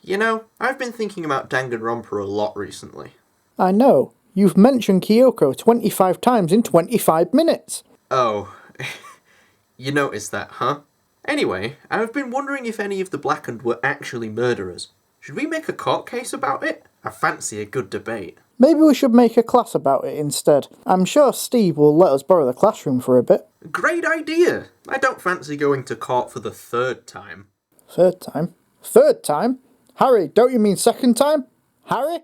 You know, I've been thinking about Danganronpa a lot recently. I know. You've mentioned Kyoko 25 times in 25 minutes. Oh, you noticed that, huh? Anyway, I've been wondering if any of the Blackened were actually murderers. Should we make a court case about it? I fancy a good debate. Maybe we should make a class about it instead. I'm sure Steve will let us borrow the classroom for a bit. Great idea! I don't fancy going to court for the third time. Third time? Third time? Harry, don't you mean second time? Harry?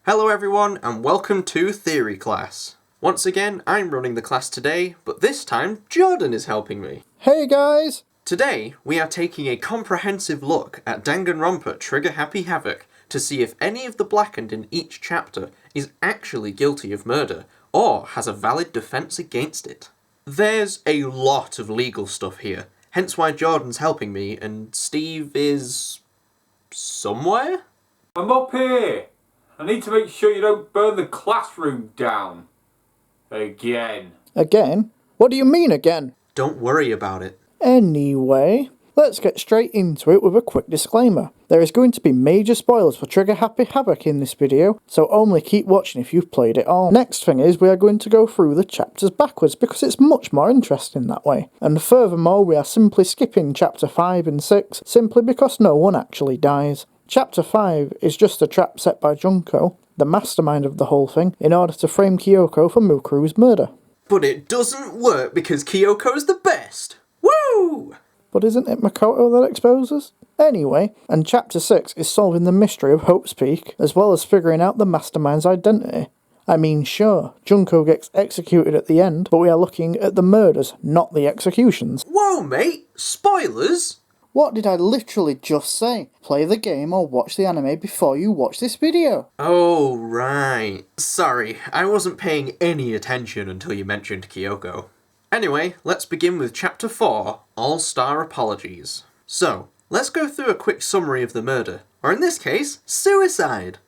Hello everyone, and welcome to Theory Class. Once again, I'm running the class today, but this time Jordan is helping me. Hey guys! Today, we are taking a comprehensive look at Danganronpa Trigger Happy Havoc to see if any of the Blackened in each chapter is actually guilty of murder, or has a valid defense against it. There's a lot of legal stuff here, hence why Jordan's helping me, and Steve is... somewhere? I'm up here! I need to make sure you don't burn the classroom down. Again. Again? What do you mean again? Don't worry about it. Anyway, let's get straight into it with a quick disclaimer. There is going to be major spoilers for Trigger Happy Havoc in this video, so only keep watching if you've played it all. Next thing is we are going to go through the chapters backwards because it's much more interesting that way. And furthermore, we are simply skipping chapter 5 and 6 simply because no one actually dies. Chapter 5 is just a trap set by Junko, the mastermind of the whole thing, in order to frame Kyoko for Mukuru's murder. But it doesn't work because Kyoko's the best! Woo! But isn't it Makoto that exposes? Anyway, and chapter 6 is solving the mystery of Hope's Peak, as well as figuring out the mastermind's identity. I mean, sure, Junko gets executed at the end, but we are looking at the murders, not the executions. Whoa, mate! Spoilers? What did I literally just say? Play the game or watch the anime before you watch this video. Oh, right. Sorry, I wasn't paying any attention until you mentioned Kyoko. Anyway, let's begin with Chapter 4, All-Star Apologies. So, let's go through a quick summary of the murder, or in this case, suicide.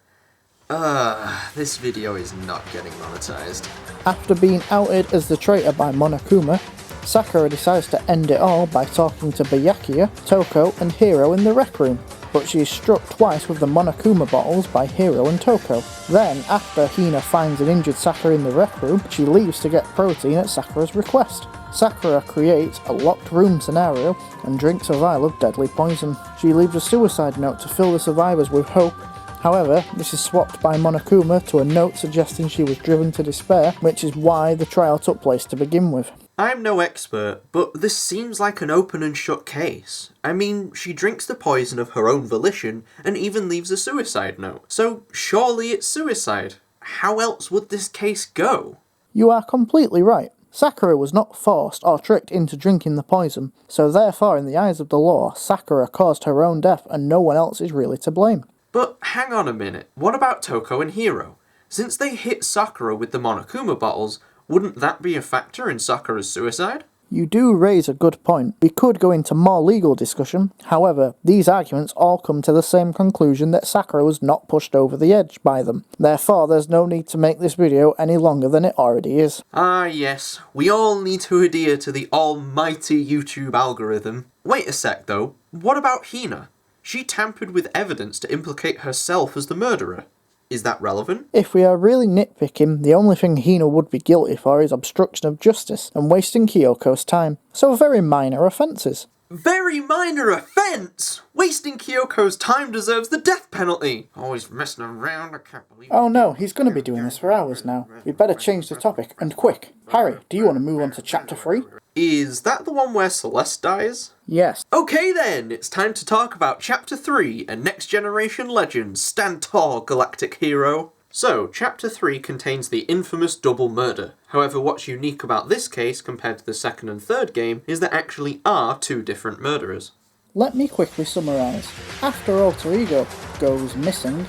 This video is not getting monetized. After being outed as the traitor by Monokuma, Sakura decides to end it all by talking to Byakuya, Toko and Hiro in the rec room, but she is struck twice with the Monokuma bottles by Hiro and Toko. Then, after Hina finds an injured Sakura in the rec room, she leaves to get protein at Sakura's request. Sakura creates a locked room scenario and drinks a vial of deadly poison. She leaves a suicide note to fill the survivors with hope. However, this is swapped by Monokuma to a note suggesting she was driven to despair, which is why the trial took place to begin with. I'm no expert, but this seems like an open and shut case. I mean, she drinks the poison of her own volition and even leaves a suicide note. So surely it's suicide. How else would this case go? You are completely right. Sakura was not forced or tricked into drinking the poison, so therefore in the eyes of the law, Sakura caused her own death and no one else is really to blame. But hang on a minute, what about Toko and Hiro? Since they hit Sakura with the Monokuma bottles, wouldn't that be a factor in Sakura's suicide? You do raise a good point. We could go into more legal discussion, however, these arguments all come to the same conclusion that Sakura was not pushed over the edge by them. Therefore, there's no need to make this video any longer than it already is. Ah yes, we all need to adhere to the almighty YouTube algorithm. Wait a sec though, what about Hina? She tampered with evidence to implicate herself as the murderer. Is that relevant? If we are really nitpicking, the only thing Hina would be guilty for is obstruction of justice and wasting Kyoko's time. So very minor offences. Very minor offence! Wasting Kyoko's time deserves the death penalty! Always messing around, I can't believe it. Oh no, he's going to be doing this for hours now. We'd better change the topic, and quick. Harry, do you want to move on to chapter 3? Is that the one where Celeste dies? Yes. Okay then, it's time to talk about Chapter 3, and Next Generation Legends, Stand Tall, Galactic Hero. So, Chapter 3 contains the infamous double murder. However, what's unique about this case compared to the second and third game is there actually are two different murderers. Let me quickly summarise. After Alter Ego goes missing,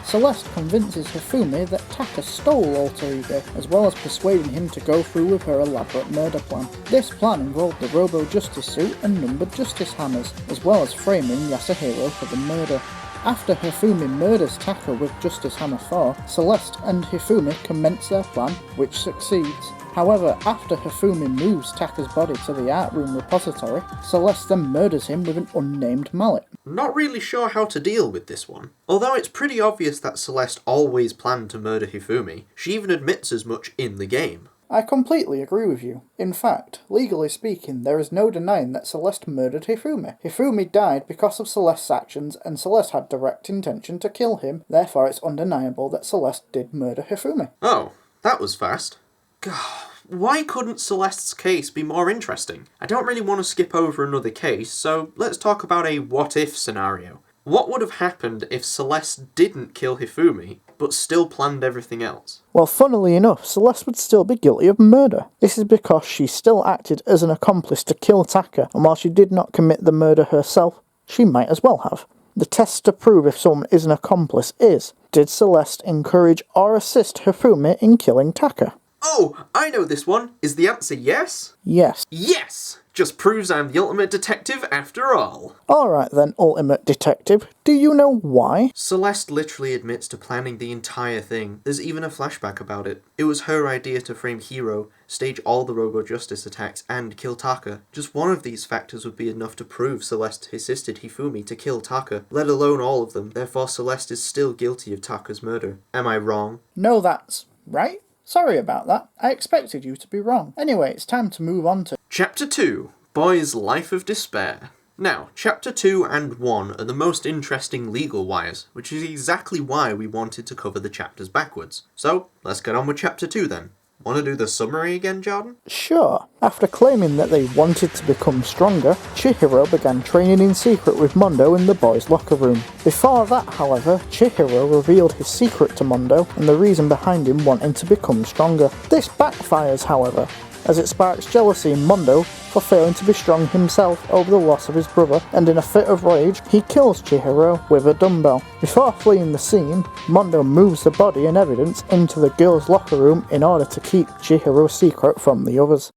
Celeste convinces Hifumi that Taka stole Alter Ego, as well as persuading him to go through with her elaborate murder plan. This plan involved the Robo Justice suit and numbered justice hammers, as well as framing Yasuhiro for the murder. After Hifumi murders Taka with Justice Hammer 4, Celeste and Hifumi commence their plan, which succeeds. However, after Hifumi moves Taka's body to the art room repository, Celeste then murders him with an unnamed mallet. Not really sure how to deal with this one. Although it's pretty obvious that Celeste always planned to murder Hifumi, she even admits as much in the game. I completely agree with you. In fact, legally speaking, there is no denying that Celeste murdered Hifumi. Hifumi died because of Celeste's actions, and Celeste had direct intention to kill him, therefore it's undeniable that Celeste did murder Hifumi. Oh, that was fast. God, why couldn't Celeste's case be more interesting? I don't really want to skip over another case, so let's talk about a what-if scenario. What would have happened if Celeste didn't kill Hifumi, but still planned everything else? Well, funnily enough, Celeste would still be guilty of murder. This is because she still acted as an accomplice to kill Taka, and while she did not commit the murder herself, she might as well have. The test to prove if someone is an accomplice is, did Celeste encourage or assist Hifumi in killing Taka? Oh, I know this one. Is the answer yes? Yes. Yes! Just proves I'm the ultimate detective after all. Alright then, ultimate detective, do you know why? Celeste literally admits to planning the entire thing. There's even a flashback about it. It was her idea to frame Hiro, stage all the Robo-Justice attacks, and kill Taka. Just one of these factors would be enough to prove Celeste assisted Hifumi to kill Taka, let alone all of them. Therefore, Celeste is still guilty of Taka's murder. Am I wrong? No, that's right. Sorry about that. I expected you to be wrong. Anyway, it's time to move on to Chapter 2, Boy's Life of Despair. Now, Chapter 2 and 1 are the most interesting legal wires, which is exactly why we wanted to cover the chapters backwards. So, let's get on with Chapter 2 then. Want to do the summary again, Jordan? Sure. After claiming that they wanted to become stronger, Chihiro began training in secret with Mondo in the boys' locker room. Before that, however, Chihiro revealed his secret to Mondo and the reason behind him wanting to become stronger. This backfires, however, as it sparks jealousy in Mondo for failing to be strong himself over the loss of his brother, and in a fit of rage, he kills Chihiro with a dumbbell. Before fleeing the scene, Mondo moves the body and evidence into the girls' locker room in order to keep Chihiro's secret from the others.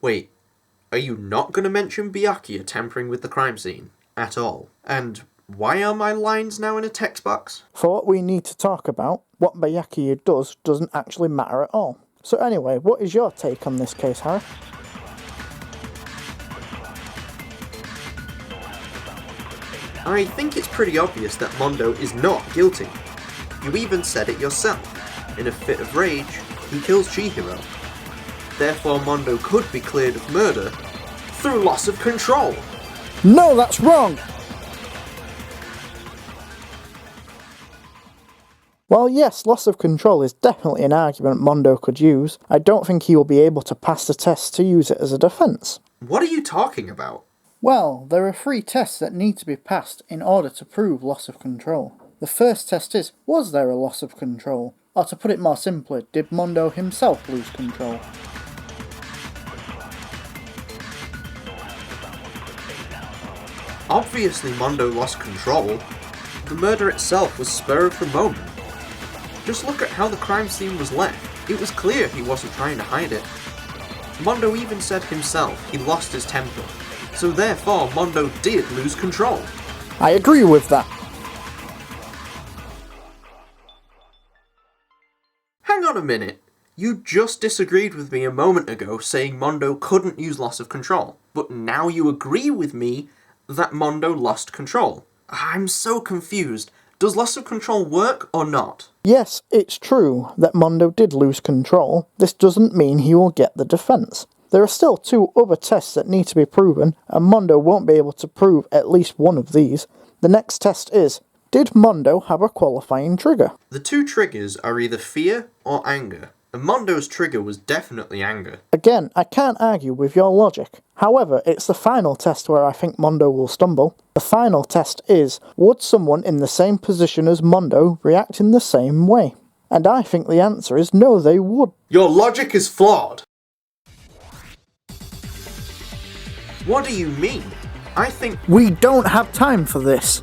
Wait, are you not going to mention Byakuya tampering with the crime scene at all? And why are my lines now in a text box? For what we need to talk about, what Byakuya does doesn't actually matter at all. So anyway, what is your take on this case, Harry? I think it's pretty obvious that Mondo is not guilty. You even said it yourself. In a fit of rage, he kills Chihiro. Therefore, Mondo could be cleared of murder through loss of control. No, that's wrong! While yes, loss of control is definitely an argument Mondo could use, I don't think he will be able to pass the test to use it as a defence. What are you talking about? Well, there are 3 tests that need to be passed in order to prove loss of control. The first test is, was there a loss of control? Or to put it more simply, did Mondo himself lose control? Obviously Mondo lost control. The murder itself was spur of the moment. Just look at how the crime scene was left. It was clear he wasn't trying to hide it. Mondo even said himself he lost his temper. So therefore, Mondo did lose control. I agree with that. Hang on a minute. You just disagreed with me a moment ago saying Mondo couldn't use loss of control. But now you agree with me that Mondo lost control. I'm so confused. Does loss of control work or not? Yes, it's true that Mondo did lose control. This doesn't mean he will get the defence. There are still 2 other tests that need to be proven, and Mondo won't be able to prove at least one of these. The next test is, did Mondo have a qualifying trigger? The 2 triggers are either fear or anger, and Mondo's trigger was definitely anger. Again, I can't argue with your logic. However, it's the final test where I think Mondo will stumble. The final test is, would someone in the same position as Mondo react in the same way? And I think the answer is no, they would. Your logic is flawed. What do you mean? I think... We don't have time for this.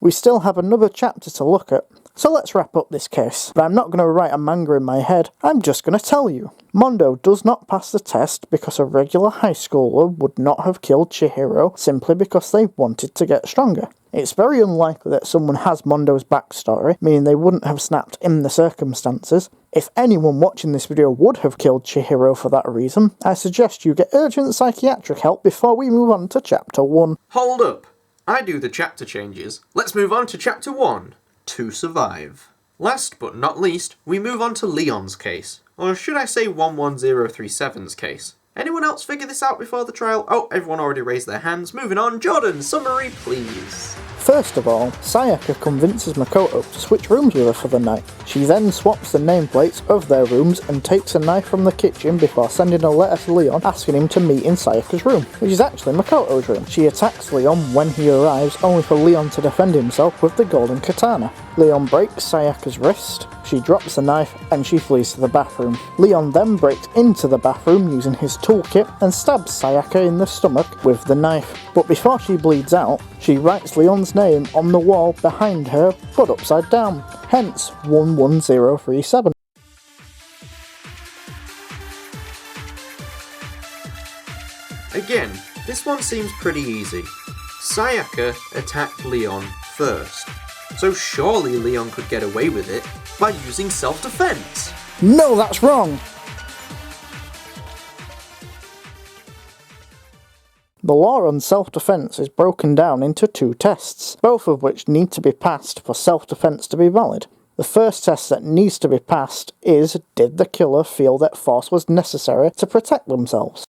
We still have another chapter to look at, so let's wrap up this case. But I'm not going to write a manga in my head, I'm just going to tell you. Mondo does not pass the test because a regular high schooler would not have killed Chihiro simply because they wanted to get stronger. It's very unlikely that someone has Mondo's backstory, meaning they wouldn't have snapped in the circumstances. If anyone watching this video would have killed Chihiro for that reason, I suggest you get urgent psychiatric help before we move on to Chapter 1. Hold up! I do the chapter changes. Let's move on to Chapter 1, To Survive. Last but not least, we move on to Leon's case. Or should I say 11037's case? Anyone else figure this out before the trial? Oh, everyone already raised their hands. Moving on. Jordan, summary please. First of all, Sayaka convinces Makoto to switch rooms with her for the night. She then swaps the nameplates of their rooms and takes a knife from the kitchen before sending a letter to Leon asking him to meet in Sayaka's room, which is actually Makoto's room. She attacks Leon when he arrives, only for Leon to defend himself with the golden katana. Leon breaks Sayaka's wrist, she drops the knife and she flees to the bathroom. Leon then breaks into the bathroom using his toolkit and stabs Sayaka in the stomach with the knife. But before she bleeds out, she writes Leon's name on the wall behind her, but upside down, hence 11037. Again, this one seems pretty easy. Sayaka attacked Leon first, so surely Leon could get away with it by using self-defense. No, that's wrong! The law on self-defense is broken down into two tests, both of which need to be passed for self-defense to be valid. The first test that needs to be passed is, did the killer feel that force was necessary to protect themselves?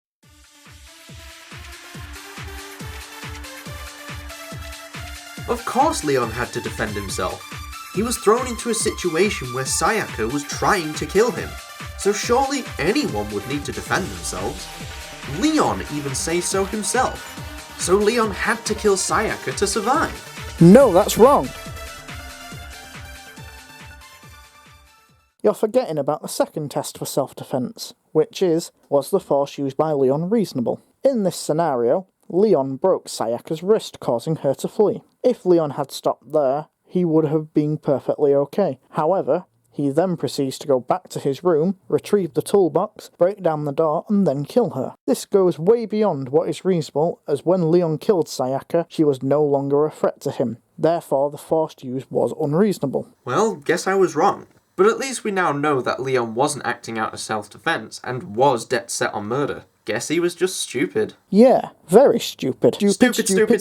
Of course Leon had to defend himself. He was thrown into a situation where Sayaka was trying to kill him, so surely anyone would need to defend themselves. Leon even says so himself, so Leon had to kill Sayaka to survive. No, that's wrong! You're forgetting about the second test for self-defense, which is, was the force used by Leon reasonable? In this scenario, Leon broke Sayaka's wrist, causing her to flee. If Leon had stopped there, he would have been perfectly okay. However, he then proceeds to go back to his room, retrieve the toolbox, break down the door, and then kill her. This goes way beyond what is reasonable, as when Leon killed Sayaka, she was no longer a threat to him. Therefore, the force used was unreasonable. Well, guess I was wrong. But at least we now know that Leon wasn't acting out of self-defense and was dead set on murder. Guess he was just stupid. Yeah, very stupid. Stupid.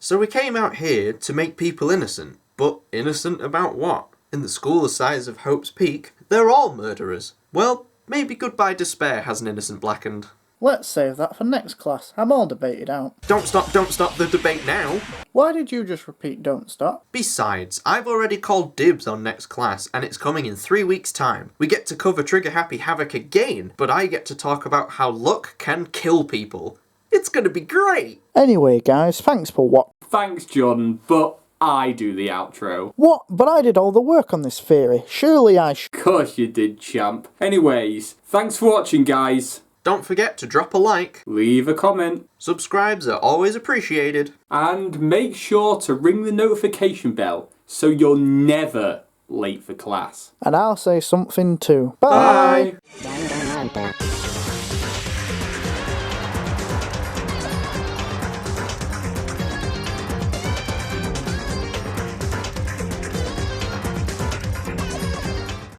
So we came out here to make people innocent. But innocent about what? In the school the size of Hope's Peak, they're all murderers. Well, maybe Goodbye Despair has an innocent blackened. Let's save that for next class. I'm all debated out. Don't stop the debate now. Why did you just repeat don't stop? Besides, I've already called dibs on next class and it's coming in 3 weeks' time. We get to cover Trigger Happy Havoc again, but I get to talk about how luck can kill people. It's gonna be great! Anyway guys, thanks for what? Thanks, Jordan, but I do the outro. What? But I did all the work on this theory. Surely I Course you did, champ. Anyways, thanks for watching, guys. Don't forget to drop a like, Leave a comment, subscribes are always appreciated, and make sure to ring the notification bell so you're never late for class. And I'll say something too. Bye. Bye.